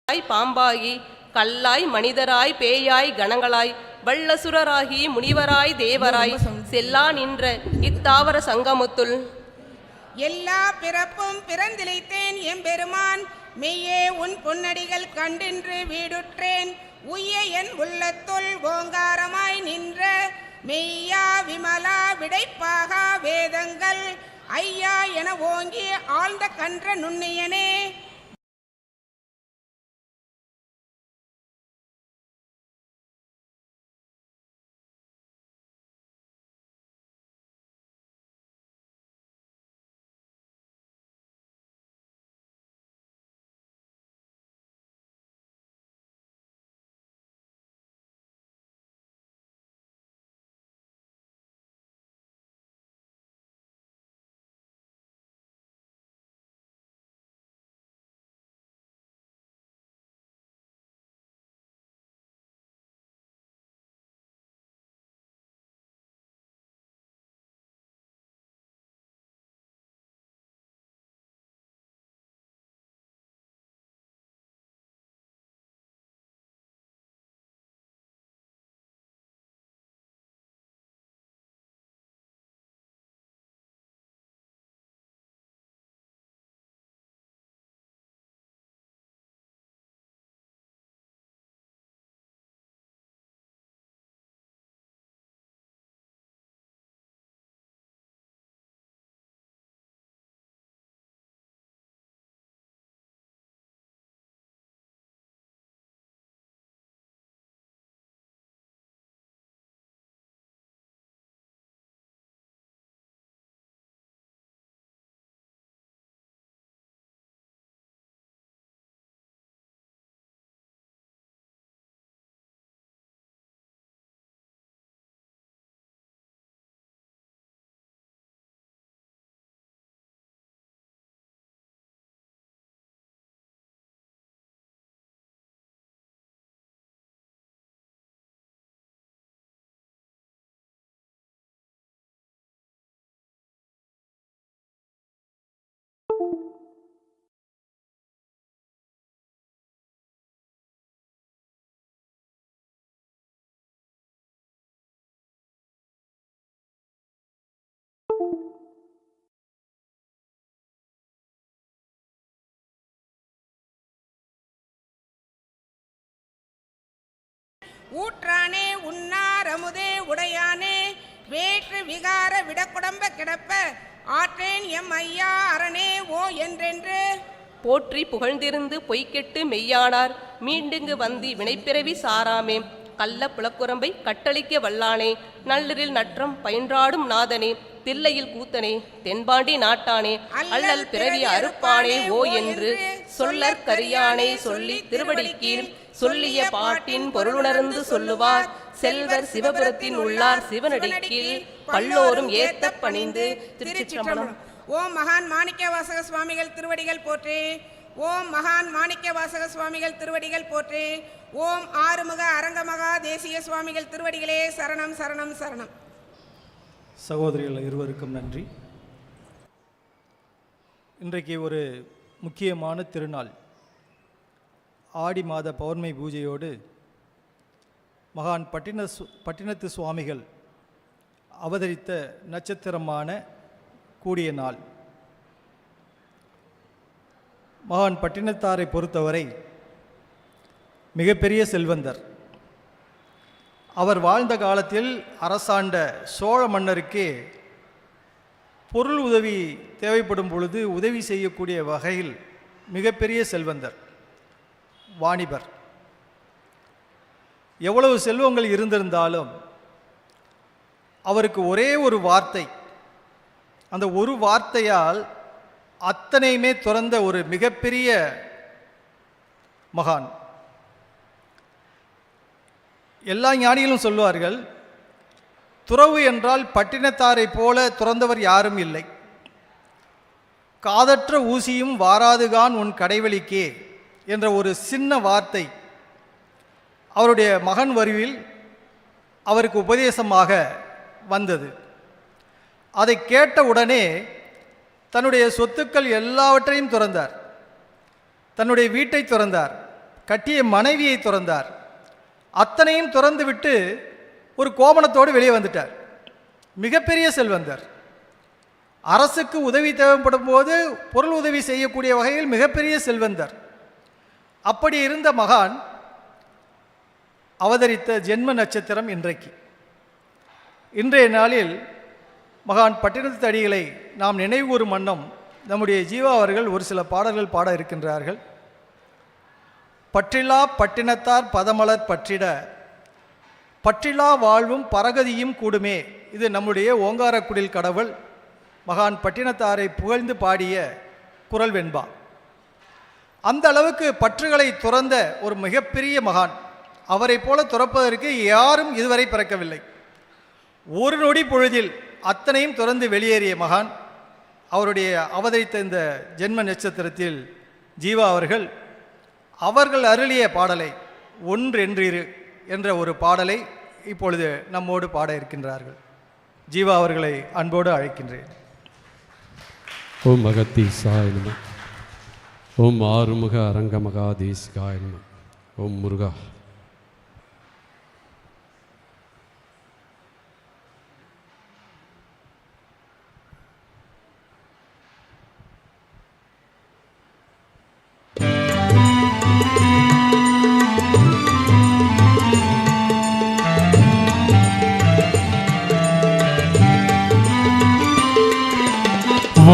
பாம்பாகி கல்லாய் மனிதராய் பேயாய் கணங்களாய் வல்லசுரராகி முனிவராய் தேவராய் செல்லா நின்ற இத்தாவர சங்கமுத்துள் எல்லா பிறப்பும் பிறந்திழைத்தேன் எம்பெருமான் மெய்யே உன் பொன்னடிகள் கண்டின்று வீடுற்றேன் உய்ய என் உள்ளத்துள் ஓங்காரமாய் நின்ற மெய்யா விமலா விடைப்பாகா வேதங்கள் ஐயா என ஓங்கி ஆழ்ந்த கன்ற நுண்ணியனே. ஊற்றானே உன்னார் அமுதே உடையானே வேற்று விகார விடக்குடம்ப கிடப்ப ஆற்றேன் எம் ஐயா அரணே ஓ என்றென்று போற்றி புகழ்ந்திருந்து பொய்கெட்டு மெய்யானார் மீண்டுங்கு வந்தி வினைப்பிறவி சாராமே கள்ள புலக்குரம்பை கட்டளிக்க வல்லானே நள்ளிரில் நற்றம் பயின்றாடும் நாதனே தில்லையில் கூத்தனே தென்பாண்டி நாட்டானே அல்லல் பிறவி அறுப்பானே ஓ என்று சொல்லற் கரியானை சொல்லி திருவடிக்கீழ் சொல்லிய பாட்டின் பொருளுணர்ந்து சொல்லுவார் செல்வர் சிவபுரத்தின் உள்ளார் சிவனடிக்கீழ் பல்லோரும் ஏத்த பணிந்து. திருச்சிற்றம்பலம். ஓம் மகான் மாணிக்கவாசக சுவாமிகள் திருவடிகள் போற்றி. ஓம் மகான் மாணிக்கவாசக சுவாமிகள் திருவடிகள் போற்றி. ஓம் ஆறுமுக அரங்கமகா தேசிய சுவாமிகள் திருவடிகளே சரணம் சரணம் சரணம். சகோதரிகள் இருவருக்கும் நன்றி. இன்றைக்கு ஒரு முக்கியமான திருநாள். ஆடி மாத பௌர்ணமி பூஜையோடு மகான் பட்டினத்து சுவாமிகள் அவதரித்த நட்சத்திரமான கூடிய நாள். மகான் பட்டினத்தாரை பொறுத்தவரை மிகப்பெரிய செல்வந்தர். அவர் வாழ்ந்த காலத்தில் அரசாண்ட சோழ மன்னருக்கு பொருள் உதவி தேவைப்படும் பொழுது உதவி செய்யக்கூடிய வகையில் மிகப்பெரிய செல்வந்தர், வாணிபர். எவ்வளவு செல்வங்கள் இருந்திருந்தாலும் அவருக்கு ஒரே ஒரு வார்த்தை, அந்த ஒரு வார்த்தையால் அத்தனையுமே துறந்த ஒரு மிகப்பெரிய மகான். எல்லா ஞானிகளும் சொல்லுவார்கள், துறவு என்றால் பட்டினத்தாரை போல துறந்தவர் யாரும் இல்லை, காதற்ற ஊசியும் வாராதுகான் உன் கடைவெளிக்கே என்ற ஒரு சின்ன வார்த்தை அவருடைய மகன் வரிவில் அவருக்கு உபதேசமாக வந்தது. அதை கேட்ட உடனே தன்னுடைய சொத்துக்கள் எல்லாவற்றையும் துறந்தார், தன்னுடைய வீட்டை துறந்தார், கட்டிய மனைவியை துறந்தார். அத்தனையும் துறந்து விட்டு ஒரு கோமணத்தோடு வெளியே வந்துட்டார். மிகப்பெரிய செல்வந்தர். அரசுக்கு உதவி தேவைப்படும் போது பொருள் உதவி செய்யக்கூடிய வகையில் மிகப்பெரிய செல்வந்தர். அப்படி இருந்த மகான் அவதரித்த ஜென்ம நட்சத்திரம் இன்றைய நாளில் மகான் பட்டினத்து அடிகளை நாம் நினைவுகூரும் வண்ணம் நம்முடைய ஜீவா அவர்கள் ஒரு சில பாடல்கள் பாட இருக்கின்றார்கள். பற்றிலா பட்டினத்தார் பதமலர் பற்றிட பற்றிலா வாழ்வும் பரகதியும் கூடுமே. இது நம்முடைய ஓங்காரக்குடில் கடவுள் மகான் பட்டினத்தாரை புகழ்ந்து பாடிய குரல் வெண்பா. அந்த அளவுக்கு பற்றுகளை துறந்த ஒரு மிகப்பெரிய மகான். அவரை போல துறப்பதற்கு யாரும் இதுவரை பிறக்கவில்லை. ஒரு நொடி பொழுதில் அத்தனையும் துறந்து வெளியேறிய மகான். அவருடைய அவதரித்த இந்த ஜென்ம நட்சத்திரத்தில் ஜீவா அவர்கள் அருளிய பாடலை ஒன்றென்றிரு என்ற ஒரு பாடலை இப்பொழுது நம்மோடு பாட இருக்கின்றார்கள். ஜீவா அவர்களை அன்போடு அழைக்கின்றேன். ஓம் அகத்தீசாய நம. ஓம் ஆறுமுக அரங்க மகாதேசிகாய நம. ஓம் முருகா.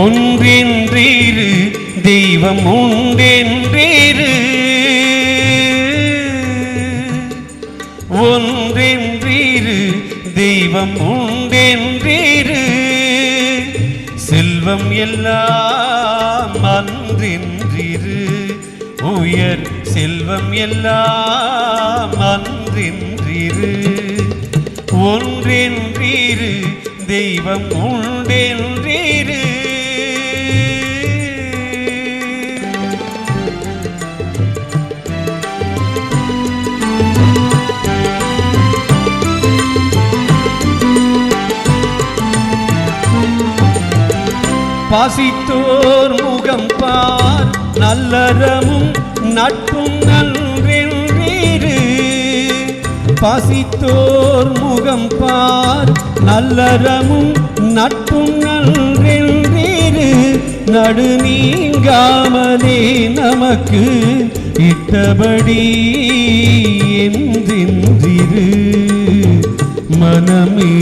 ஒன்றென்றீரு தெய்வம் உண்டென்றீரு, ஒன்றென்றீரு தெய்வம் உண்டென்றீரு, செல்வம் எல்லாம் அன்றென்றீரு, உயர் செல்வம் எல்லாம் அன்றென்றீரு, ஒன்றென்றீரு தெய்வம் உண்டென்றீரு. பாசித்தோர் முகம் பார் நல்லறமும் நட்பும் நன்றென்றீரு, பாசித்தோர் முகம் பார் நல்லறமும் நட்பும் நன்றென்றீரு, நடு நீங்காமலே நமக்கு இட்டபடி என்றென்றீரு, மனமே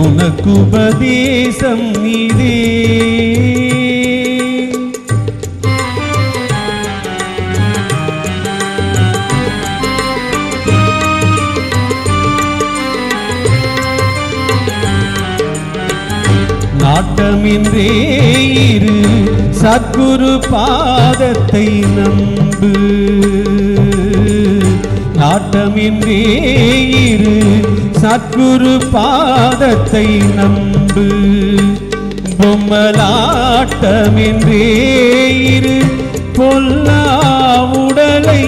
உனக்குபதேசம் நீதே. நாட்டமின்றே இரு சத்குரு பாதத்தை நம்பு, நாட்டமின்றே இரு சத்குரு பாதத்தை நம்பு, பொம்மலாட்டமின்றே இரு பொல்லா உடலை,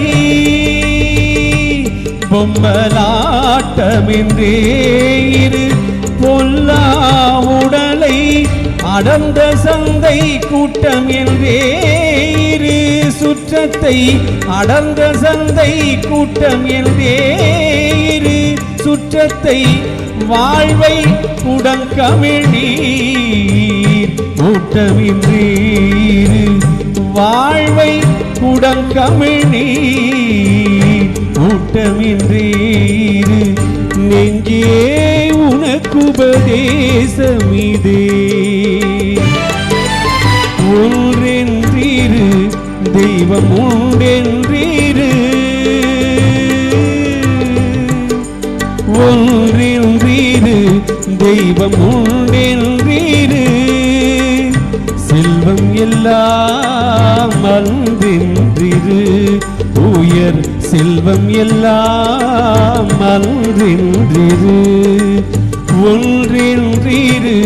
பொம்மலாட்டமின்றே இரு பொல்லா உடலை, அடர்ந்த சந்தை கூட்டம் என்றே இரு சுற்றத்தை, அடர்ந்த சந்தை கூட்டம் என்றே இரு சுற்றத்தை, வாழ்வை உடங்கமிழ் நீர் ஊட்டமின்றீரு, வாழ்வை உடங்கமிழ் நீர் ஊட்டமின்றீரு, நெஞ்சே உனக்குபதேசமிதே, ஒன்றென்றீரு தெய்வம் உண்டென்றீரு, ஒன்றென்றீரு தெய்வம் உண்டென்றீரு, செல்வம் எல்லாம் அன்றென்றீரு, உயர் செல்வம் எல்லாம் அன்றென்றீரு, ஒன்றென்றீரு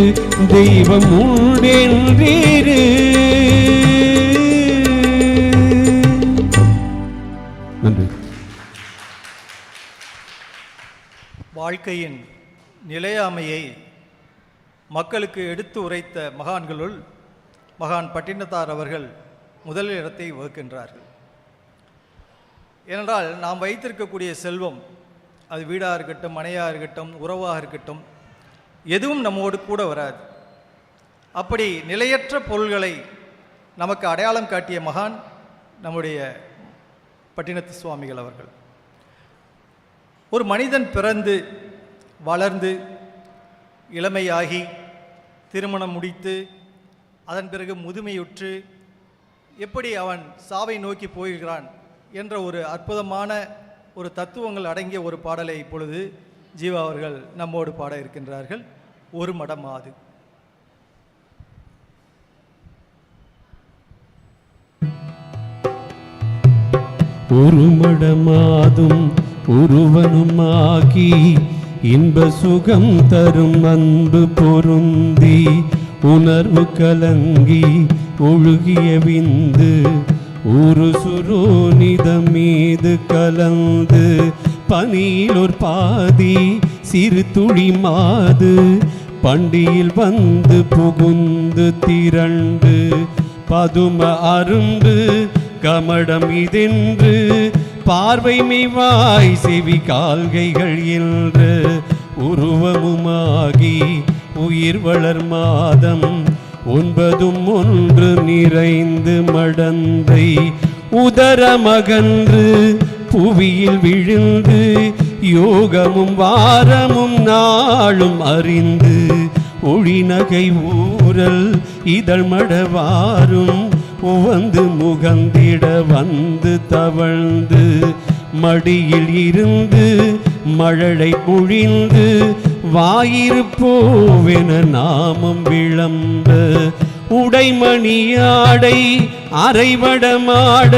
தெய்வம் உண்டென்றீரு. நன்றி. வாழ்க்கையின் நிலையாமையை மக்களுக்கு எடுத்து உரைத்த மகான்களுள் மகான் பட்டினத்தார் அவர்கள் முதல் இடத்தை வகுக்கின்றார்கள். ஏனென்றால் நாம் வைத்திருக்கக்கூடிய செல்வம், அது வீடாக இருக்கட்டும், மனையாக இருக்கட்டும், உறவாக இருக்கட்டும், எதுவும் நம்மோடு கூட வராது. அப்படி நிலையற்ற பொருள்களை நமக்கு அடையாளம் காட்டிய மகான் நம்முடைய பட்டினத்து சுவாமிகள் அவர்கள். ஒரு மனிதன் பிறந்து வளர்ந்து இளமையாகி திருமணம் முடித்து அதன் பிறகு முதுமையுற்று எப்படி அவன் சாவை நோக்கி போகிறான் என்ற ஒரு அற்புதமான ஒரு தத்துவங்கள் அடங்கிய ஒரு பாடலை இப்பொழுது ஜீவா அவர்கள் நம்மோடு பாட இருக்கின்றார்கள். ஒரு மடம் மாது. ஒரு மடமாதும் ஒருவனுமாகி இன்ப சுகம் தரும் அன்பு பொருந்தி உணர்வு கலங்கி ஒழுகிய விந்து ஒரு சுரோனிதம் மீது கலந்து பனியில் ஒரு பாதி சிறு துளி மாது பண்டியில் வந்து புகுந்து திரண்டு பதும அரும்பு கமடம் இதென்று பார்வை மெய்வாய் செவி கால்கைகள் என்று உருவமுமாகி உயிர் வளர் மாதம் 9 ஒன்று நிறைந்து மடந்தை உதரமகன்று புவியில் விழுந்து யோகமும் வாரமும் நாளும் அறிந்து ஒழிநகை ஊரல் இதழ் மடவாரும் உவந்து முகந்திட வந்து தவழ்ந்து மடியில் இருந்து மழலை பொழிந்து வாயிருப்போவென நாமம் விளம்ப உடைமணியாடை அரைவடமாட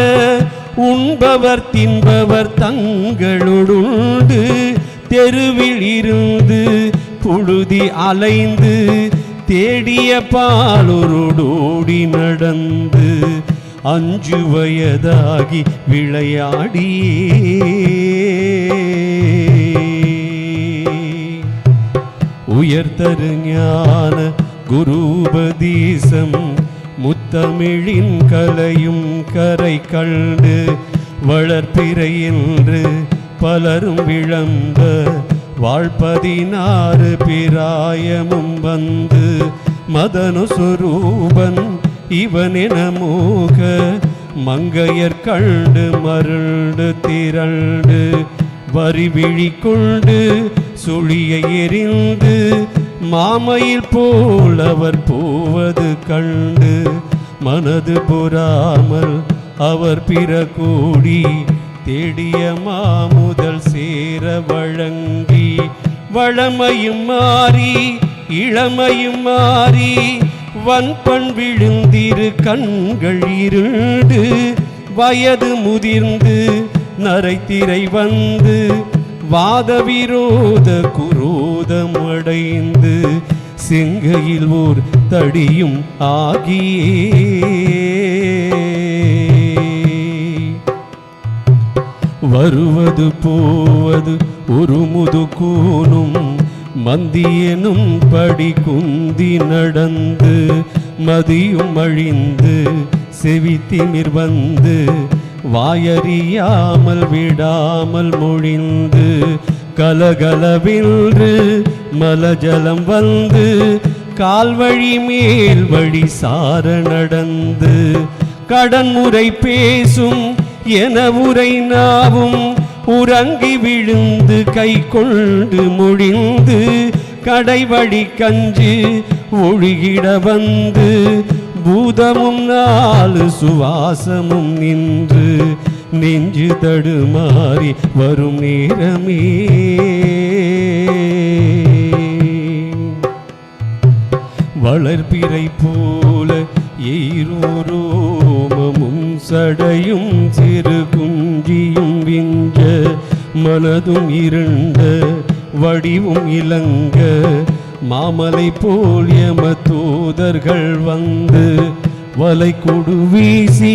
உண்பவர் தின்பவர் தங்களோடுண்டு தெருவில் இருந்து புழுதி அலைந்து தேடிய பாலொருடோடி நடந்து 5 வயதாகி விளையாடியே உயர்தரு ஞான குருபதீசம் முத்தமிழின் கலையும் கரை கண்டு வளர்ப்பிறை என்று பலரும் விளம்ப வாழ்16 பிராயமும் வந்து மதனு சொரூபன் இவனென மோக மங்கையர் கண்டு மருண்டு திரண்டு வரிவிழி கொண்டு சுழியை எறிந்து மாமையில் போல் அவர் போவது கண்டு மனது பொறாமல் அவர் பிற கூடி தேடிய மாமுதல் சேர வழங்கி வளமையும் மாறி இளமையும் மாறி வன்பண் விழுந்திரு கண்கள் இருண்டு வயது முதிர்ந்து நரைத்திரை வந்து வாத விரோத குரோதம் அடைந்து செங்கையில் ஓர் தடியும் ஆகியே வருவது போவது ஒரு முதுகூனும் மந்தியனும் படி குந்தி நடந்து மதியும் அழிந்து செவித்திமிர் வந்து வாயறியாமல் விடாமல் மொழிந்து கலகலவென்று மலஜலம் வந்து கால்வழி மேல் வழி சார நடந்து கடன்முறை பேசும் என உரை நாவும் உறங்கி விழுந்து கை கொண்டு மொழிந்து கடைவழி கஞ்சு ஒழுகிட வந்து பூதமும் 4 சுவாசமும் நின்று நெஞ்சு தடுமாறி வரும் நேரமே வளர்ப்பிறை போல எய்ரோரோமமும் சடையும் சிறு குஞ்சியும் விஞ்ச மனதும் இருண்ட வடிவும் இலங்க மாமலை போல் எம தூதர்கள் வந்து வலை கொடு வீசி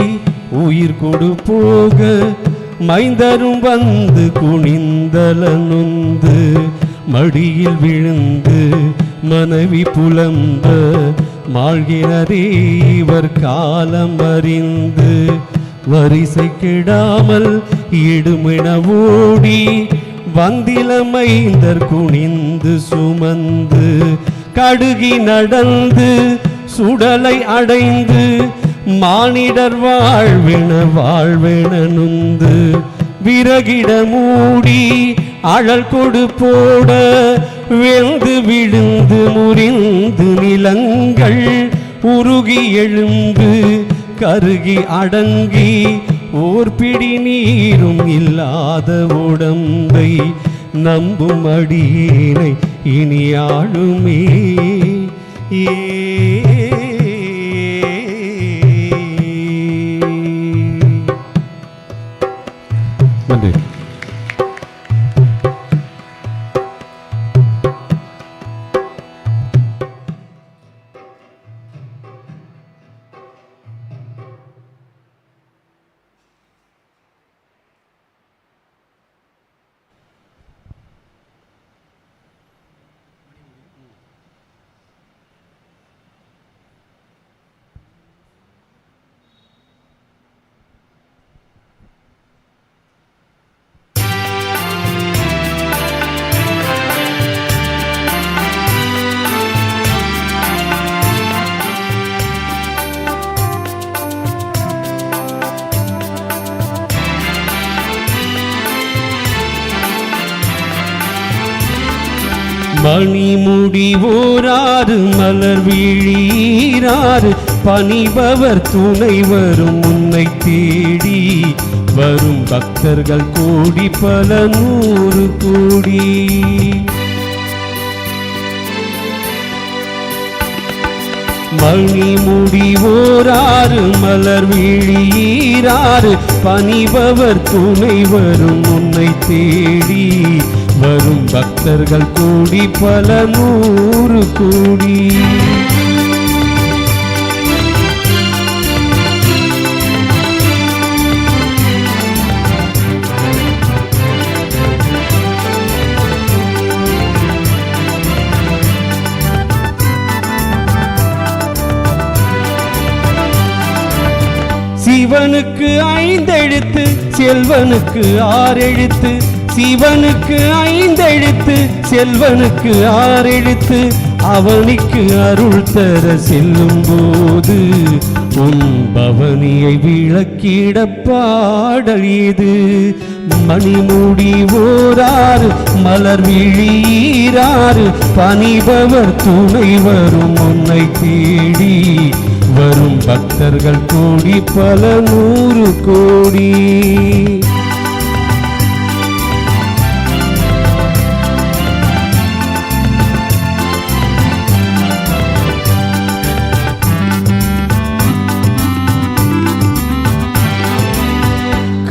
உயிர் கொடு போக மைந்தரும் வந்து குனிந்தல நொந்து மடியில் விழுந்து மனைவி புலம்ப மாழ்கினரே இவர் காலம் அறிந்து வரிசை கெடாமல் இடுமென ஓடி வந்திலமைந்தர் குனிந்து சுமந்து கடுகி நடந்து சுடலை அடைந்து மானிடர் வாழ்வென நுந்து விறகிட மூடி அழல் கொடு போட வெந்து விழுந்து முறிந்து நிலங்கள் உருகி எழுந்து கருகி அடங்கி ஓர் பிடி நீரும் இல்லாத உடம்பை நம்பும் அடியேனை இனி ஆளுமே நன்றி. மணிமுடி ஓராறு மலர் விழீராறு பணிபவர் துணை வரும் உன்னை தேடி வரும் பக்தர்கள் கோடி பல நூறு கோடி. மணிமுடி ஓராறு மலர் விழீராறு பணிபவர் துணை வரும் உன்னை தேடி வரும் பக்தர்கள் கோடி பல நூறு கோடி. சிவனுக்கு 5 எழுத்து செல்வனுக்கு 6 எழுத்து சிவனுக்கு 5 எழுத்து செல்வனுக்கு 6 எழுத்து அவனுக்கு அருள் தர செல்லும் போது உன் பவனியை விளக்கிட பாடல் இது. மணிமுடி ஓராறு மலர் விழீராறு பணிபவர் துணை வரும் உன்னை தேடி வரும் பக்தர்கள் கோடி பல நூறு கோடி.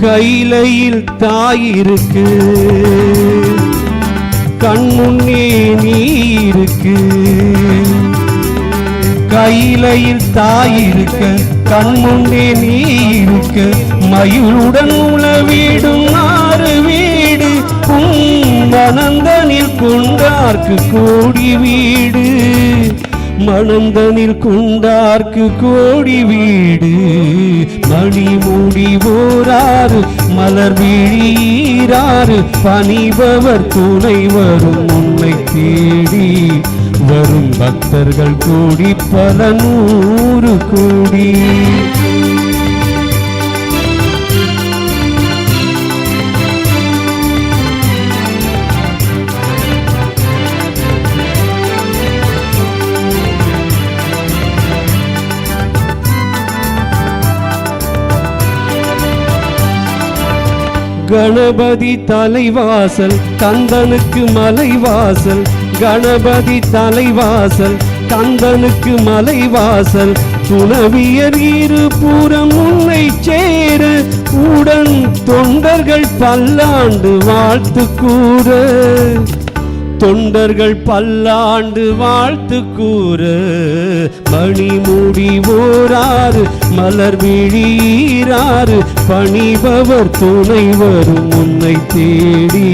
கைலையில் தாயிருக்கு கண்முன்னே நீ இருக்கு. கைலையில் தாயிருக்க கண்முன்னே நீ இருக்க மயிலுடன் உளவீடும் 6 வீடு மணந்தனில் கொண்டார்க்கு கோடி வீடு. மணந்தனில் கொண்டார்க்கு கோடி வீடு. மணிமுடி ஓராறு மலர் விழீராறு பணிபவர் துணை வரும் உன்னை தேடி வரும் பக்தர்கள் கோடி பல நூறு கோடி. கணபதி தலைவாசல் கந்தனுக்கு மலைவாசல். கணபதி தலைவாசல் கந்தனுக்கு மலைவாசல். துணவியர் இருபுறம் உன்னை சேர உடன் தொண்டர்கள் பல்லாண்டு வாழ்த்து கூற. தொண்டர்கள் பல்லாண்டு வாழ்த்து கூற. மணிமுடி ஓராறு மலர் விழீராறு பணிபவர் துணை வரும் உன்னை தேடி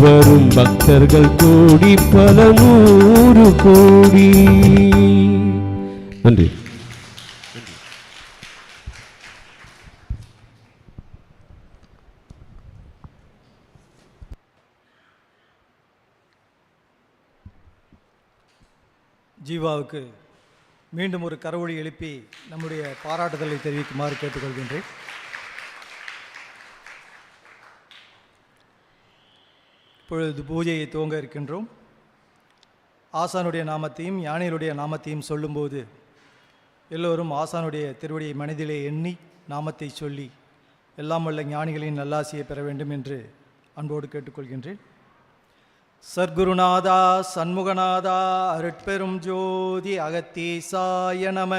வரும் பக்தர்கள் கோடி பல நூறு கோடி. நன்றி. ஜீவாவுக்கு மீண்டும் ஒரு கரவொலி எழுப்பி நம்முடைய பாராட்டுதலை தெரிவிக்குமாறு கேட்டுக்கொள்கின்றேன். இப்பொழுது பூஜையை துவங்க இருக்கின்றோம். ஆசானுடைய நாமத்தையும் ஞானிகளுடைய நாமத்தையும் சொல்லும்போது எல்லோரும் ஆசானுடைய திருவடியை மனதிலே எண்ணி நாமத்தை சொல்லி எல்லாம் வல்ல ஞானிகளின் நல்லாசியை பெற வேண்டும் என்று அன்போடு கேட்டுக்கொள்கின்றேன். சர்க்குருநாதா சண்முகநாதா அருட்பெரும் ஜோதி அகத்தீசாய நம.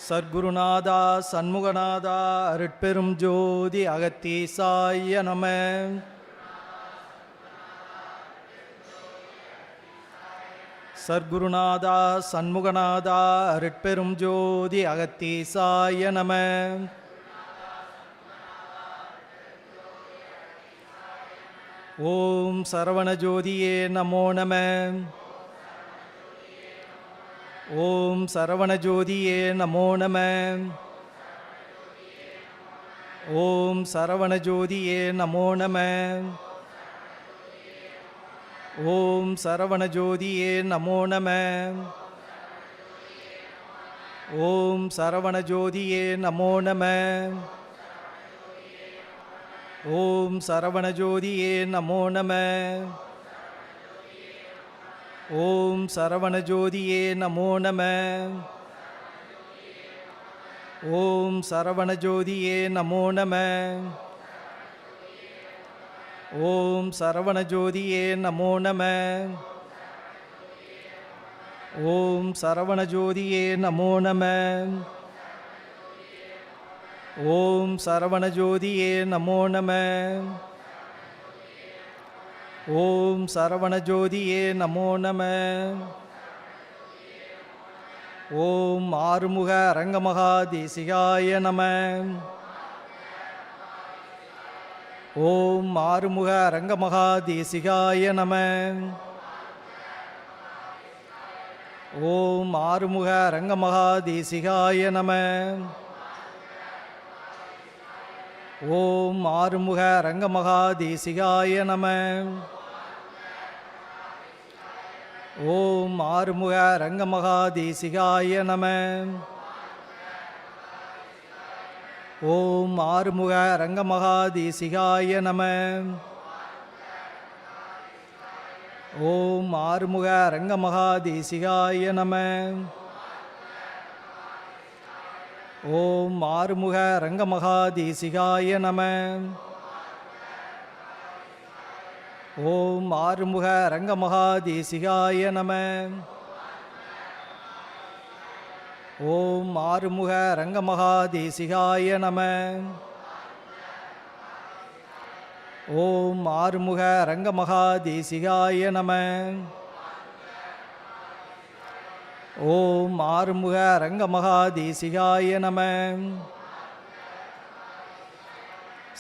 சர்க்குருநாதா சண்முகநாதா அருட்பெரும் ஜோதி அகத்தீசாய நம. சர்க்குருநாதா சண்முகநாதா அருட்பெரும் ஜோதி அகத்தீசாய நம. ஓம் சரவணஜோதியே நமோ நம. ஓம் சரவணஜோதியே நமோ நம. ஓம் சரவணஜோதியே நமோ நம. ஓம் சரவணஜோதியே நமோ நம. ஓம் சரவணஜோதியே நமோ நம. ஓம் சரவணஜோதியே நமோ நம. ஓம் சரவணஜோதியே நமோ நம. ஓம் சரவணஜோதியே நமோ நம. ஓம் சரவணஜோதியே நமோ நம. ஓம் சரவணஜோதியே நமோ நம. ஓம் சரவணஜோதியே நமோ நம. ஓம் சரவணஜோதியே நமோ நம. ஓம் ஆறுமுக அரங்கமகா தேசிகாய நம. ஓம் ஆறுமுக அரங்கமகா தேசிகாய நம. ஓம் ஆறுமுக அரங்கமகா தேசிகாய நம. ஓம் ஆறுமுக அரங்கமகா தேசிகாய நம. ஓம் ஆறுமுக அரங்கமகா தேசிகாய நம. ஓம் ஆறுமுக அரங்கமகா தேசிகாய நம. ஓம் ஆறுமுக அரங்கமகா தேசிகாய நம. ஓம் ஆறுமுக அரங்கமகா தேசிகாய நம. ஓம் ஆறுமுக அரங்கமகா தேசிகாய நம. ஓம் ஆறுமுக அரங்கமகா தேசிகாய நம. ஓம் ஆறுமுக அரங்கமகா தேசிகாய நம. ஓம் ஆறுமுக அரங்கமகா தேசிகாய நம.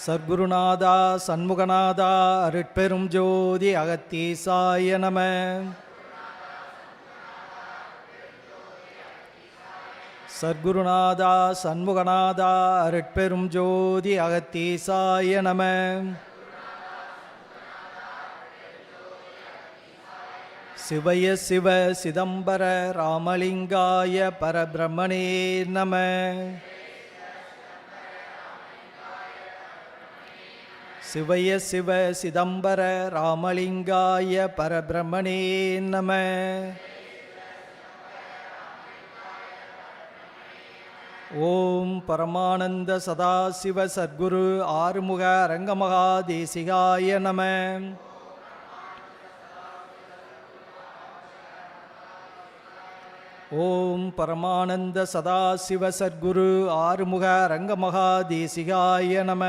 சர்க்குருநாதா சண்முகநாதா அருட்பெரும் ஜோதி அகத்தீசாய நம. சர்க்குருநாதா சண்முகநாதா அருட்பெரும் ஜோதி அகத்தீசாய நம. சிவய சிவ சிதம்பர ராமலிங்காய பரபிரம்மணே நம. சிவய சிவ சிதம்பர ராமலிங்காய பரபிரம்மணே நம. ஓம் பரமானந்த சதாசிவ சத்குரு ஆறுமுக அரங்கமகா தேசிகாய நம. ஓம் பரமானந்த சதாசிவ சத்குரு ஆறுமுக அரங்கமகா தேசிகாய நம.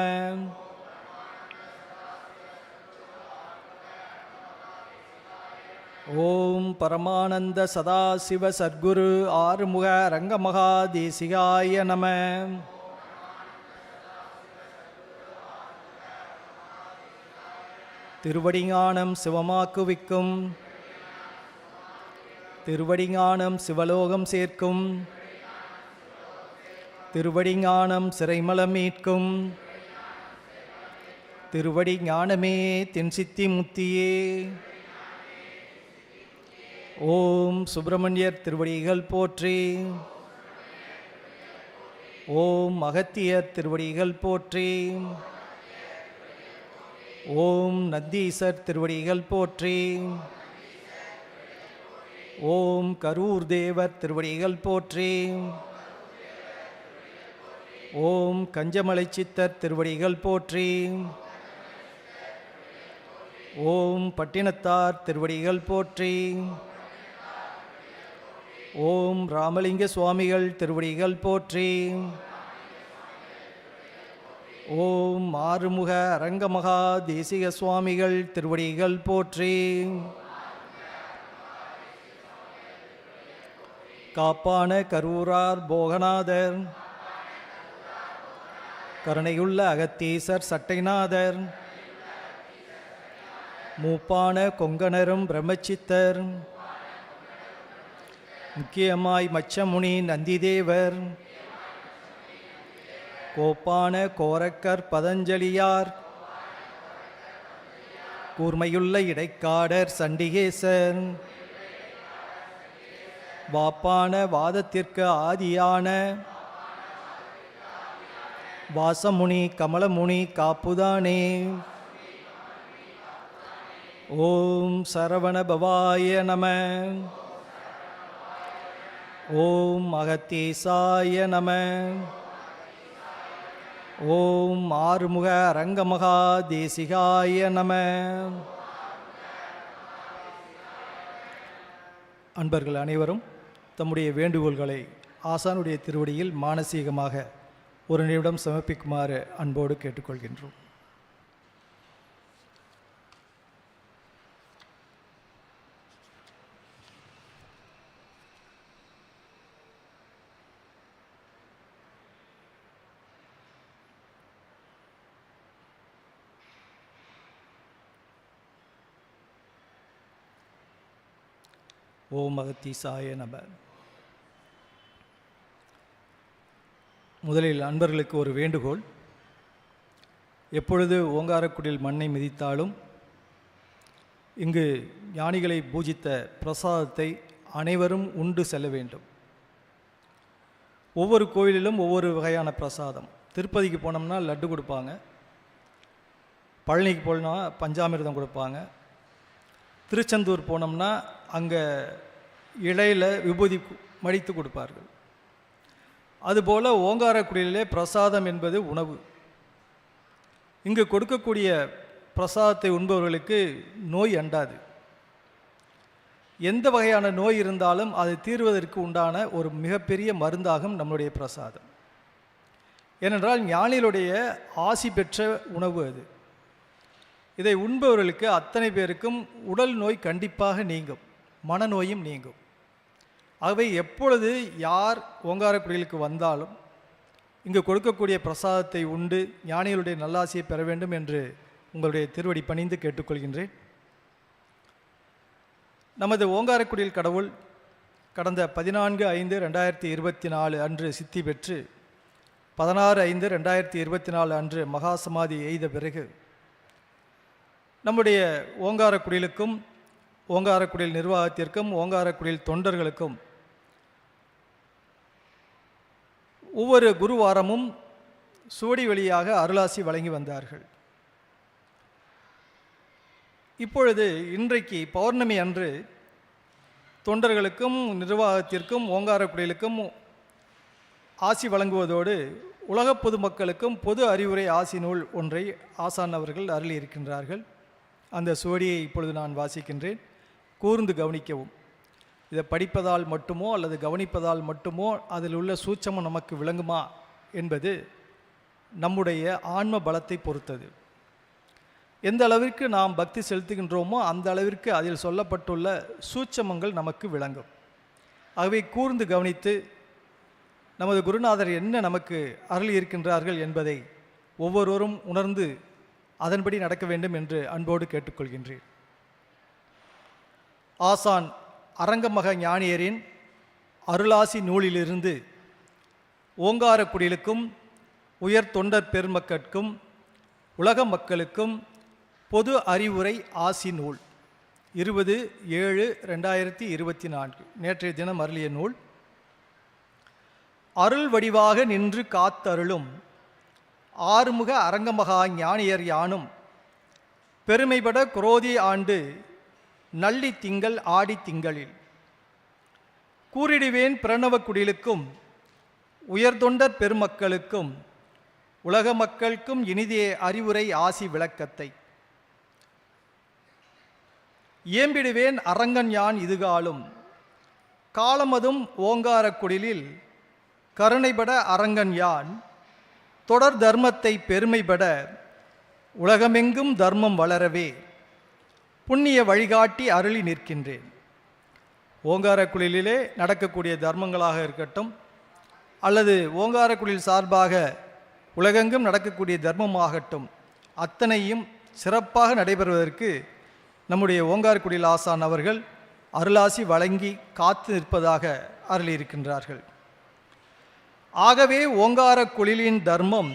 ஓம் பரமானந்த சதாசிவ சத்குரு ஆறுமுக அரங்கமகா தேசிகாய நம. திருவடிஞானம் சிவமாக்குவிக்கும், திருவடிஞானம் சிவலோகம் சேர்க்கும், திருவடிஞானம் சிறைமலம் மீட்கும், திருவடி ஞானமே தென்சித்தி முத்தியே. ஓம் சுப்பிரமணியர் திருவடிகள் போற்றி. ஓம் அகத்தியர் திருவடிகள் போற்றி. ஓம் நந்தீசர் திருவடிகள் போற்றி. ஓம் கரூர் தேவர் திருவடிகள் போற்றி. ஓம் கஞ்சமலை சித்தர் திருவடிகள் போற்றி. ஓம் பட்டினத்தார் திருவடிகள் போற்றி. ஓம் ராமலிங்க சுவாமிகள் திருவடிகள் போற்றி. ஓம் ஆறுமுக அரங்கமகா தேசிக சுவாமிகள் திருவடிகள் போற்றி. காப்பான கரூரார் போகநாதர், கருணையுள்ள அகத்தீசர் சட்டைநாதர், மூப்பான கொங்கணரும் பிரம்மச்சித்தர், முக்கியமாய் மச்சமுனி நந்திதேவர், கோப்பான கோரக்கர் பதஞ்சலியார், கூர்மையுள்ள இடைக்காடர் சண்டிகேசர், வாப்பான வாதத்திற்கு ஆதியான வாசமுனி கமலமுனி காப்புதானே. ஓம் சரவண பவாய நம. ஓம் அகத்தீசாய நம. ஓம் ஆறுமுக அரங்கமகா தேசிகாய நம. அன்பர்கள் அனைவரும் தம்முடைய வேண்டுகோள்களை ஆசானுடைய திருவடியில் மானசீகமாக ஒரு நிமிடம் சமர்ப்பிக்குமாறு அன்போடு கேட்டுக்கொள்கின்றோம். ஓம் அகத்தீசாய நம. முதலில் அன்பர்களுக்கு ஒரு வேண்டுகோள். எப்பொழுது ஓங்காரக்குடில் மண்ணை மிதித்தாலும் இங்கு ஞானிகளை பூஜித்த பிரசாதத்தை அனைவரும் உண்டு செல்ல வேண்டும். ஒவ்வொரு கோவிலிலும் ஒவ்வொரு வகையான பிரசாதம். திருப்பதிக்கு போனோம்னா லட்டு கொடுப்பாங்க, பழனிக்கு போனோம்னா பஞ்சாமிர்தம் கொடுப்பாங்க, திருச்செந்தூர் போனோம்னா அங்கே இலையில் விபூதி மடித்து கொடுப்பார்கள். அதுபோல் ஓங்காரக்குடியிலே பிரசாதம் என்பது உணவு. இங்கு கொடுக்கக்கூடிய பிரசாதத்தை உண்பவர்களுக்கு நோய் அண்டாது. எந்த வகையான நோய் இருந்தாலும் அதை தீர்வதற்கு உண்டான ஒரு மிகப்பெரிய மருந்தாகும் நம்முடைய பிரசாதம். ஏனென்றால் ஞானிகளுடைய ஆசி பெற்ற உணவு அது. இதை உண்பவர்களுக்கு அத்தனை பேருக்கும் உடல் நோய் கண்டிப்பாக நீங்கும், மனநோயும் நீங்கும். ஆகவே எப்பொழுது யார் ஓங்காரக்குடிலுக்கு வந்தாலும் இங்கு கொடுக்கக்கூடிய பிரசாதத்தை உண்டு ஞானிகளுடைய நல்லாசியை பெற வேண்டும் என்று உங்களுடைய திருவடி பணிந்து கேட்டுக்கொள்கின்றேன். நமது ஓங்காரக்குடில் கடவுள் கடந்த 14/5/2024 அன்று சித்தி பெற்று 16/5/2024 அன்று மகாசமாதி எய்த பிறகு நம்முடைய ஓங்காரக்குடிலுக்கும் ஓங்காரக்குடில் நிர்வாகத்திற்கும் ஓங்காரக்குடில் தொண்டர்களுக்கும் ஒவ்வொரு குருவாரமும் சுவடி வழியாக அருளாசி வழங்கி வந்தார்கள். இப்பொழுது இன்றைக்கு பௌர்ணமி அன்று தொண்டர்களுக்கும் நிர்வாகத்திற்கும் ஓங்காரக்குடிலுக்கும் ஆசி வழங்குவதோடு உலக பொதுமக்களுக்கும் பொது அறிவுரை ஆசி நூல் ஒன்றை ஆசான் அவர்கள் அருளியிருக்கின்றார்கள். அந்த சுவடியை இப்பொழுது நான் வாசிக்கின்றேன். கூர்ந்து கவனிக்கவும். இதை படிப்பதால் மட்டுமோ அல்லது கவனிப்பதால் மட்டுமோ அதில் உள்ள சூட்சமம் நமக்கு விளங்குமா என்பது நம்முடைய ஆன்ம பலத்தை பொறுத்தது. எந்த அளவிற்கு நாம் பக்தி செலுத்துகின்றோமோ அந்த அளவிற்கு அதில் சொல்லப்பட்டுள்ள சூட்சமங்கள் நமக்கு விளங்கும். ஆகவே கூர்ந்து கவனித்து நமது குருநாதர் என்ன நமக்கு அருள் இருக்கின்றார்கள் என்பதை ஒவ்வொருவரும் உணர்ந்து அதன்படி நடக்க வேண்டும் என்று அன்போடு கேட்டுக்கொள்கின்றேன். ஆசான் அரங்கமக ஞானியரின் அருளாசி உலக மக்களுக்கும் பொது அறிவுரை ஆசி நூல் 20/7/2024 நேற்றைய தினம் அருளிய நூல். அருள் வடிவாக நின்று காத்தருளும் ஆறுமுக அரங்கமகா ஞானியர் யானும் பெருமைபட குரோதி ஆண்டு நல்லி திங்கள் ஆடி திங்களில் கூறிடுவேன் பிரணவ குடிலுக்கும் உயர்தொண்டர் பெருமக்களுக்கும் உலக மக்களுக்கும் இனிதே அறிவுரை ஆசி விளக்கத்தை ஏம்பிடுவேன் அரங்கன் யான் இதுகாலும் காலமதும் ஓங்கார குடிலில் கருணைபட அரங்கன் யான் தொடர் தர்மத்தை பெருமைபட உலகமெங்கும் தர்மம் வளரவே புண்ணிய வழிகாட்டி அருளி நிற்கின்றேன். ஓங்கார குடிலிலே நடக்கக்கூடிய தர்மங்களாக இருக்கட்டும் அல்லது ஓங்கார குடில் சார்பாக உலகெங்கும் நடக்கக்கூடிய தர்மமாகட்டும், அத்தனையும் சிறப்பாக நடைபெறுவதற்கு நம்முடைய ஓங்கார குடில் ஆசான் அவர்கள் அருளாசி வழங்கி காத்து நிற்பதாக அருளியிருக்கின்றார்கள். ஆகவே ஓங்கார குடிலின் தர்மம்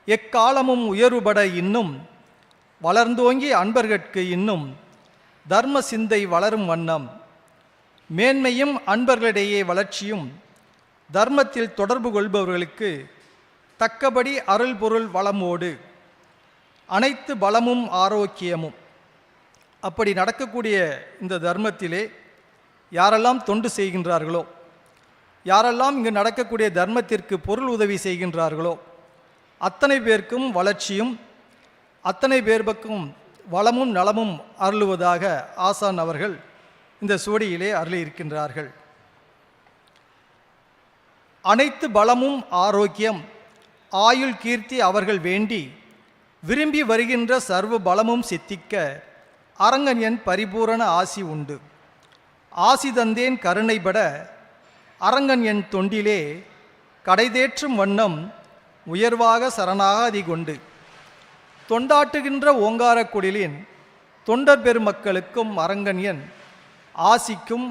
எக்காலமும் உயர்வுபட இன்னும் வளர்ந்தோங்கி அன்பர்கட்கு இன்னும் தர்ம சிந்தை வளரும் வண்ணம் மேன்மையும் அன்பர்களிடையே வளர்ச்சியும் தர்மத்தில் தொடர்பு கொள்பவர்களுக்கு தக்கபடி அருள் பொருள் வளமோடு அனைத்து பலமும் ஆரோக்கியமும். அப்படி நடக்கக்கூடிய இந்த தர்மத்திலே யாரெல்லாம் தொண்டு செய்கின்றார்களோ, யாரெல்லாம் இங்கு நடக்கக்கூடிய தர்மத்திற்கு பொருள் உதவி செய்கின்றார்களோ அத்தனை பேருக்கும் வளர்ச்சியும் அத்தனை பேருக்கும் வளமும் நலமும் அருளுவதாக ஆசான் அவர்கள் இந்த சுவடியிலே அருளியிருக்கின்றார்கள். அனைத்து பலமும் ஆரோக்கியம் ஆயுள் கீர்த்தி அவர்கள் வேண்டி விரும்பி வருகின்ற சர்வ பலமும் சித்திக்க அரங்கன் என் பரிபூரண ஆசி உண்டு. ஆசி தந்தேன் கருணைபட அரங்கன் என் தொண்டிலே கடைதேற்றும் வண்ணம் உயர்வாக சரணாகதி கொண்டு தொண்டாட்டுகின்ற ஓங்கார குடிலின் தொண்டர் பெருமக்களுக்கும் அரங்கன் என் ஆசிக்கும்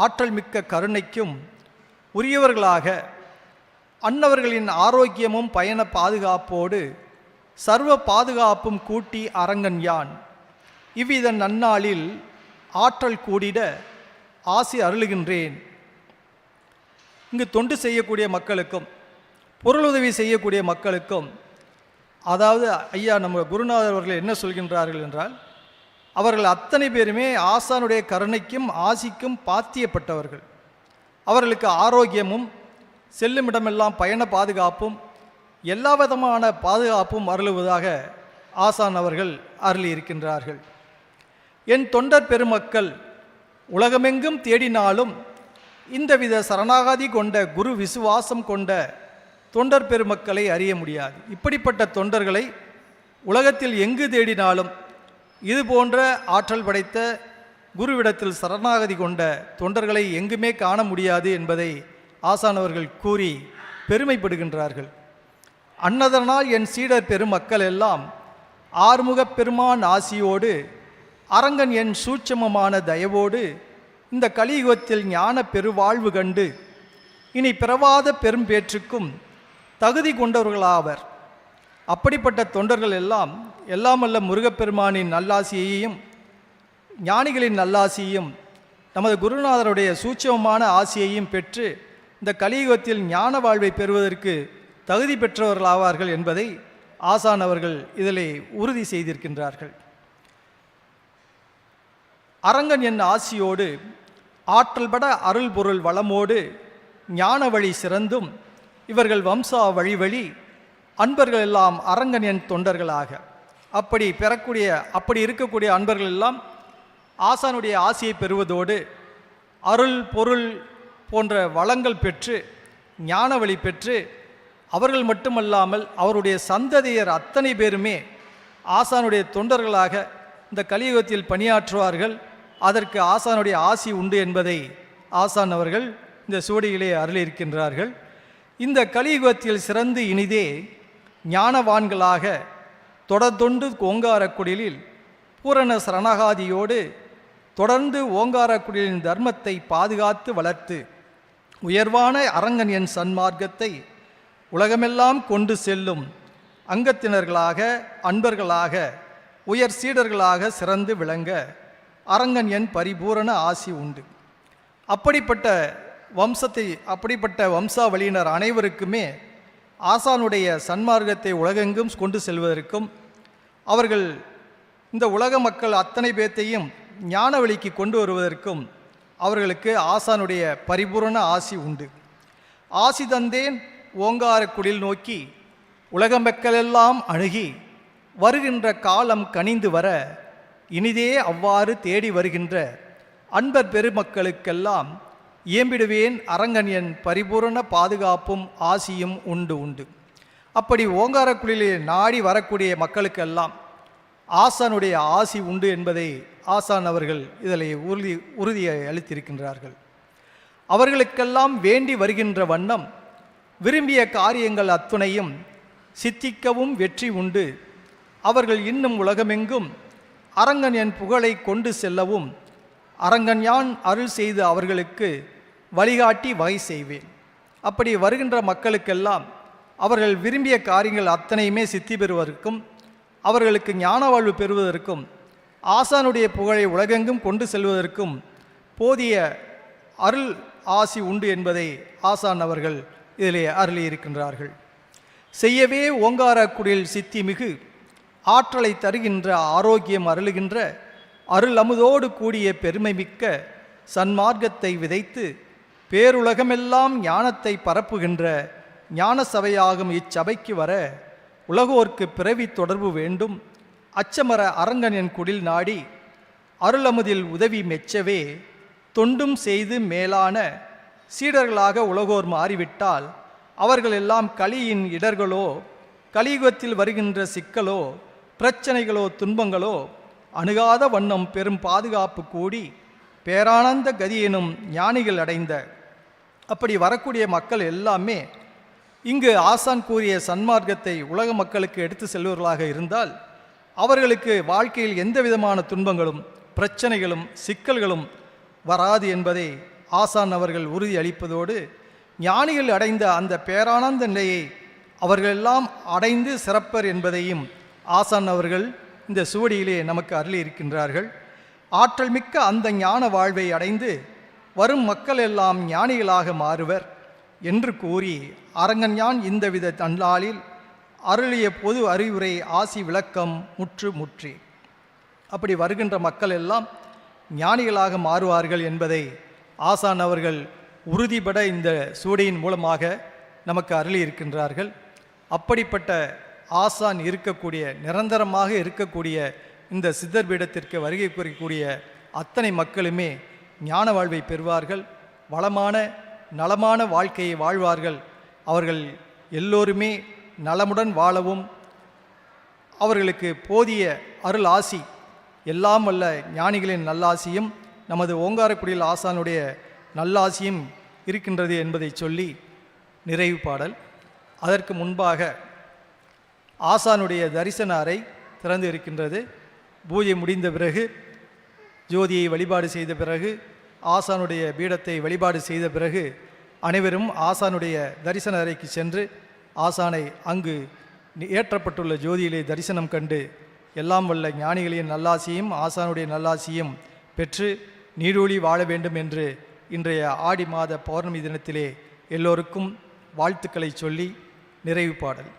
ஆற்றல் மிக்க கருணைக்கும் உரியவர்களாக அன்னவர்களின் ஆரோக்கியமும் பயண பாதுகாப்போடு சர்வ பாதுகாப்பும் கூட்டி அரங்கன் யான் இவ்வித நன்னாளில் ஆற்றல் கூடிட ஆசி அருளுகின்றேன். இங்கு தொண்டு செய்யக்கூடிய மக்களுக்கும் பொருளுதவி செய்யக்கூடிய மக்களுக்கும், அதாவது ஐயா நம்ம குருநாதர் அவர்கள் என்ன சொல்கின்றார்கள் என்றால், அவர்கள் அத்தனை பேருமே ஆசானுடைய கருணைக்கும் ஆசிக்கும் பாத்தியப்பட்டவர்கள். அவர்களுக்கு ஆரோக்கியமும் செல்லுமிடமெல்லாம் பயண பாதுகாப்பும் எல்லா விதமான பாதுகாப்பும் அருளுவதாக ஆசான் அவர்கள் அருளியிருக்கின்றார்கள். என் தொண்டர் பெருமக்கள் உலகமெங்கும் தேடினாலும் இந்தவித சரணாகதி கொண்ட குரு விசுவாசம் கொண்ட தொண்டர் பெருமக்களை அறிய முடியாது. இப்படிப்பட்ட தொண்டர்களை உலகத்தில் எங்கு தேடினாலும் இது போன்ற ஆற்றல் படைத்த குருவிடத்தில் சரணாகதி கொண்ட தொண்டர்களை எங்குமே காண முடியாது என்பதை ஆசானவர்கள் கூறி பெருமைப்படுகின்றார்கள். அன்னதனால் என் சீடர் பெருமக்கள் எல்லாம் ஆறுமுகப் பெருமான் ஆசியோடு அரங்கன் என் சூட்சமமான தயவோடு இந்த கலியுகத்தில் ஞான பெருவாழ்வு கண்டு இனி பிறவாத பெரும்பேற்றுக்கும் தகுதி கொண்டவர்களாவர். அப்படிப்பட்ட தொண்டர்கள் எல்லாம் வல்ல முருகப்பெருமானின் நல்லாசியையும் ஞானிகளின் நல்லாசியையும் நமது குருநாதருடைய சூட்சமமான ஆசியையும் பெற்று இந்த கலியுகத்தில் ஞான வாழ்வை பெறுவதற்கு தகுதி பெற்றவர்களாவார்கள் என்பதை ஆசான் அவர்கள் இதிலே உறுதி செய்திருக்கின்றார்கள். அரங்கன் என் ஆசியோடு ஆற்றல்பட அருள் பொருள் வளமோடு ஞான வழி சிறந்தும் இவர்கள் வம்சா வழி வழி அன்பர்கள் எல்லாம் அரங்கன் என் தொண்டர்களாக அப்படி இருக்கக்கூடிய அன்பர்கள் எல்லாம் ஆசானுடைய ஆசியை பெறுவதோடு அருள் பொருள் போன்ற வளங்கள் பெற்று ஞான வழி பெற்று அவர்கள் மட்டுமல்லாமல் அவருடைய சந்ததியர் அத்தனை பேருமே ஆசானுடைய தொண்டர்களாக இந்த கலியுகத்தில் பணியாற்றுவார்கள். அதற்கு ஆசானுடைய ஆசி உண்டு என்பதை ஆசான் அவர்கள் இந்த சுவடியிலே அருளியிருக்கின்றார்கள். இந்த கலியுகத்தில் சிறந்து இனிதே ஞானவான்களாக தொடர்ந்தொண்டு ஓங்கார குடிலில் பூரண சரணாகாதியோடு தொடர்ந்து ஓங்கார குடிலின் தர்மத்தை பாதுகாத்து வளர்த்து உயர்வான அரங்கன் என் சன்மார்க்கத்தை உலகமெல்லாம் கொண்டு செல்லும் அங்கத்தினர்களாக, அன்பர்களாக, உயர் சீடர்களாக சிறந்து விளங்க அரங்கன் என் பரிபூரண ஆசி உண்டு. அப்படிப்பட்ட வம்சாவளியினர் அனைவருக்குமே ஆசானுடைய சன்மார்க்கத்தை உலகெங்கும் கொண்டு செல்வதற்கும், அவர்கள் இந்த உலக மக்கள் அத்தனை பேத்தையும் ஞான வழிக்கு கொண்டு வருவதற்கும் அவர்களுக்கு ஆசானுடைய பரிபூரண ஆசி உண்டு. ஆசி தந்தேன் ஓங்காரக்குடில் நோக்கி உலக மக்களெல்லாம் அணுகி வருகின்ற காலம் கனிந்து வர இனிதே அவ்வாறு தேடி வருகின்ற அன்பர் பெருமக்களுக்கெல்லாம் இயம்பிடுவேன் அரங்கன் என் பரிபூரண பாதுகாப்பும் ஆசியும் உண்டு உண்டு. அப்படி ஓங்காரக்குடிலே நாடி வரக்கூடிய மக்களுக்கெல்லாம் ஆசானுடைய ஆசி உண்டு என்பதை ஆசான் அவர்கள் இதில் உறுதியை அளித்திருக்கின்றார்கள். அவர்களுக்கெல்லாம் வேண்டி வருகின்ற வண்ணம் விரும்பிய காரியங்கள் அத்துணையும் சித்திக்கவும் வெற்றி உண்டு. அவர்கள் இன்னும் உலகமெங்கும் அரங்கன் என் புகழை கொண்டு செல்லவும் அரங்கன் யான் அருள் செய்து அவர்களுக்கு வழிகாட்டி வகை செய்வேன். அப்படி வருகின்ற மக்களுக்கெல்லாம் அவர்கள் விரும்பிய காரியங்கள் அத்தனையுமே சித்தி பெறுவதற்கும், அவர்களுக்கு ஞான வாழ்வு பெறுவதற்கும், ஆசானுடைய புகழை உலகெங்கும் கொண்டு செல்வதற்கும் போதிய அருள் ஆசி உண்டு என்பதை ஆசான் அவர்கள் இதிலே அருளியிருக்கின்றார்கள். செய்யவே ஓங்காரக்குடில் சித்தி மிகு ஆற்றலை தருகின்ற, ஆரோக்கியம் அருளுகின்ற, அருள் அமுதோடு கூடிய பெருமை மிக்க சன்மார்க்கத்தை விதைத்து பேருலகமெல்லாம் ஞானத்தை பரப்புகின்ற ஞான சபையாகும் இச்சபைக்கு வர உலகோர்க்கு பிறவி தொடர்பு வேண்டும். அச்சமர அரங்கன் என் குடில் நாடி அருளமுதில் உதவி மெச்சவே தொண்டும் செய்து மேலான சீடர்களாக உலகோர் மாறிவிட்டால் அவர்கள் எல்லாம் கலியின் இடர்களோ, கலியுகத்தில் வருகின்ற சிக்கலோ, பிரச்சனைகளோ, துன்பங்களோ அணுகாத வண்ணம் பெரும் பாதுகாப்பு கூடி பேரானந்த கதியெனும் ஞானிகள் அடைந்த அப்படி வரக்கூடிய மக்கள் எல்லாமே இங்கு ஆசான் கூறிய சன்மார்க்கத்தை உலக மக்களுக்கு எடுத்து செல்வர்களாக இருந்தால் அவர்களுக்கு வாழ்க்கையில் எந்த விதமான துன்பங்களும், பிரச்சனைகளும், சிக்கல்களும் வராது என்பதை ஆசான் அவர்கள் உறுதி அளிப்பதோடு ஞானிகள் அடைந்த அந்த பேரானந்த நிலையை அவர்களெல்லாம் அடைந்து சிறப்பர் என்பதையும் ஆசான் அவர்கள் இந்த சுவடியிலே நமக்கு அருளி இருக்கின்றார்கள். ஆற்றல் மிக்க அந்த ஞான வாழ்வை அடைந்து வரும் மக்கள் எல்லாம் ஞானிகளாக மாறுவர் என்று கூறி அரங்கன் யான் இந்தவித நன்னாளில் அருளிய பொது அறிவுரை ஆசி விளக்கம் முற்றி அப்படி வருகின்ற மக்கள் எல்லாம் ஞானிகளாக மாறுவார்கள் என்பதை ஆசான் அவர்கள் உறுதிபட இந்த சூடியின் மூலமாக நமக்கு அருளி இருக்கின்றார்கள். அப்படிப்பட்ட ஆசான் இருக்கக்கூடிய, நிரந்தரமாக இருக்கக்கூடிய இந்த சித்தர் பீடத்திற்கு வருகை புரியக்கூடிய அத்தனை மக்களுமே ஞான வாழ்வை பெறுவார்கள், வளமான நலமான வாழ்க்கையை வாழ்வார்கள். அவர்கள் எல்லோருமே நலமுடன் வாழவும் அவர்களுக்கு போதிய அருள் ஆசி, எல்லாம் வல்ல ஞானிகளின் நல்லாசியும் நமது ஓங்காரக்குடியில் ஆசானுடைய நல்லாசியும் இருக்கின்றது என்பதை சொல்லி நிறைவு பாடல். அதற்கு முன்பாக ஆசானுடைய தரிசன அறை திறந்து இருக்கின்றது. பூஜை முடிந்த பிறகு, ஜோதியை வழிபாடு செய்த பிறகு, ஆசானுடைய பீடத்தை வழிபாடு செய்த பிறகு அனைவரும் ஆசானுடைய தரிசன அறைக்கு சென்று ஆசானை அங்கு ஏற்றப்பட்டுள்ள ஜோதியிலே தரிசனம் கண்டு எல்லாம் வல்ல ஞானிகளின் நல்லாசியும் ஆசானுடைய நல்லாசியும் பெற்று நீடூழி வாழ வேண்டும் என்று இன்றைய ஆடி மாத பௌர்ணமி தினத்திலே எல்லோருக்கும் வாழ்த்துக்களை சொல்லி நிறைவு பாடல்.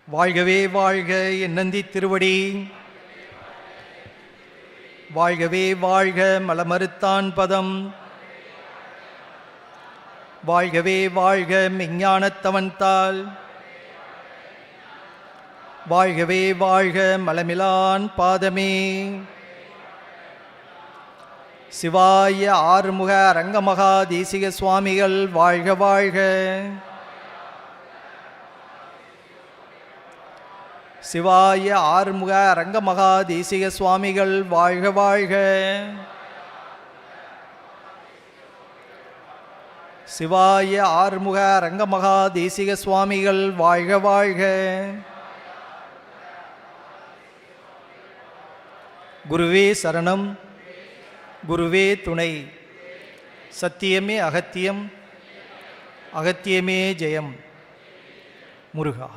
வாழ்கவே வாழ்க என் நந்தி திருவடி, வாழ்கவே வாழ்க மலமறுத்தான் பதம், வாழ்கவே வாழ்க மெஞ்ஞானத்தவன்தாள், வாழ்கவே வாழ்க மலமிலான் பாதமே. சிவாய ஆறுமுக அரங்கமகா தேசிக சுவாமிகள் வாழ்க வாழ்க. சிவாய ஆறுமுக அரங்கமகா தேசிக சுவாமிகள் வாழ்க வாழ்க. சிவாய ஆறுமுக அரங்கமகா தேசிக சுவாமிகள் வாழ்க வாழ்க. குருவே சரணம், குருவே துணை, சத்தியமே அகத்தியம், அகத்தியமே ஜெயம். முருகா.